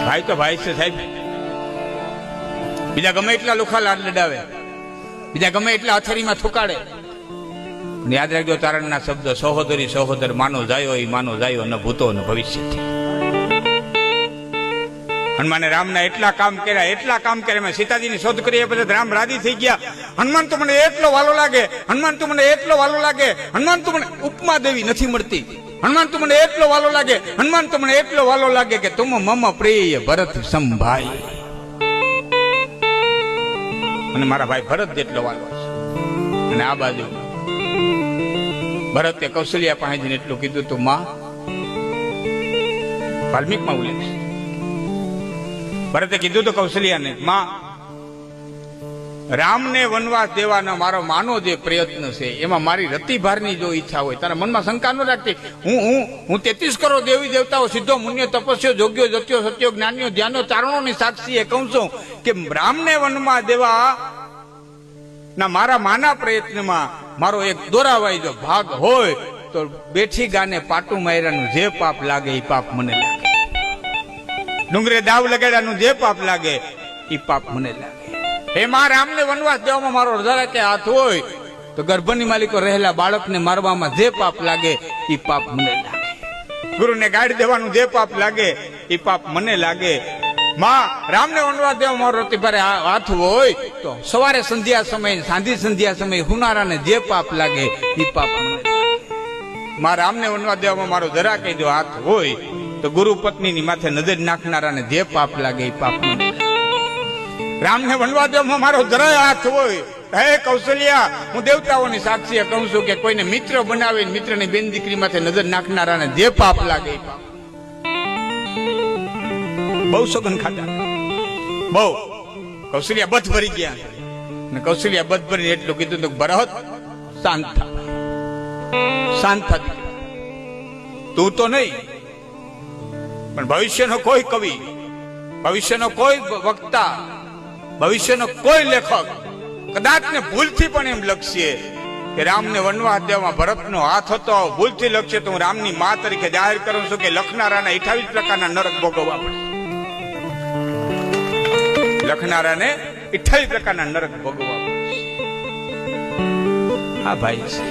ભાઈ તો ભાઈ છે સાહેબ. બીજા ગમે એટલા લુખા લાડ લડાવે, બીજા ગમે એટલા અથેરીમાં થુકાડે, યાદ રાખજો તારણના શબ્દ સહોદરી સહોદર માનો જાયો એ માનો જાયો ન ભૂતો ન ભવિષ્યથી. હનુમાને રામના એટલા કામ કર્યા મેં સીતાજીની શોધ કરી પછી રામ રાજી થઈ ગયા. હનુમાન તો મને એટલો વાલો લાગે, હનુમાન તો મને એટલો વાલો લાગે, હનુમાન તો મને ઉપમા દેવી નથી મળતી, હનુમાન તો મને એટલો વાલો લાગે, હનુમાન તો મને એટલો વાલો લાગે કે તુમ મમ પ્રિય ભરત સંભાઈ. અને મારા ભાઈ ભરત જેટલો વાલો છે. અને આ બાજુ ભરતે કૌશલ્યા પાસે જઈને એટલું કીધું તું માં, વાલ્મીકમાં ઉલ્લેખ છે. ભરતે કીધું તો કૌશલ્યાને, માં રામને વનવાસ દેવાનો મારો માનો જે પ્રયત્ન છે એમાં મારી રતિભારની જો ઈચ્છા હોય, તારા મનમાં શંકા ન રાખતી. હું 33 કરોડ દેવી દેવતાઓ સિદ્ધો મુન્યો તપસ્યો જોગ્યો જત્યો સત્યો જ્ઞાનીઓ ધ્યાનો ચારણોની સાક્ષી એ કહું છું કે રામને વનમાં દેવા ના મારા માના પ્રયત્નમાં મારો એક દોરાવાઈ જો ભાગ હોય તો બેઠી ગાને પાટું માર્યાનું જે પાપ લાગે એ પાપ મને લાગે, ડુંગરે દાવ લગાડ્યાનું જે પાપ લાગે એ પાપ મને લાગે. એમાં રામને વનવાસ દેવામાં મારો જરા કે હાથ હોય તો ગર્ભની માલિકો રહેલા બાળકને મારવામાં જે પાપ લાગે એ પાપ મને લાગે, ગુરુને ગાડી દેવાનું જે પાપ લાગે એ પાપ મને લાગે. માં રામને વનવાસ દેવામાં મારો રતિભારે હાથ હોય તો સવારે સંધ્યા સમયે સાંજી સંધ્યા સમયે હુનારાને જે પાપ લાગે એ પાપ મને લાગે. માં રામને વનવાસ દેવામાં મારો જરા કઈ જો હાથ હોય તો ગુરુ પત્નીની માથે નજર નાખનારાને જે પાપ લાગે એ પાપ મને લાગે. રામને વનવા દેવામાં મારો જરાય હાથ હોય, હે કૌશલ્યા હું દેવતાઓની સાક્ષીએ કહું છું કે કોઈને મિત્ર બનાવીને મિત્રની બેન દીકરી માથે નજર નાખનારાને જે પાપ લાગે એ પાપ. બહુ સોગન ખાતા, બહુ. કૌશલ્યા બધ ભરી ગયા ને કૌશલ્યા બધ ભરીને એટલું કીધું તો ભરત શાંત થા, શાંત થા દીકરા, તું તો નહીં પણ ભવિષ્યનો કોઈ કવિ, ભવિષ્યનો કોઈ વક્તા, ભવિષ્યનો કોઈ લેખક કદાચ ને ભૂલથી પણ એમ લખશે કે રામને વનવાસ દેવામાં ભરતનો હાથ હતો, ભૂલથી લખશે તો હું રામની માં તરીકે જાહેર કરું છું કે લખનારાને 28 પ્રકારના નરક ભોગવવા પડશે, લખનારાને 28 પ્રકારના નરક ભોગવવા પડશે. હા ભાઈ છે.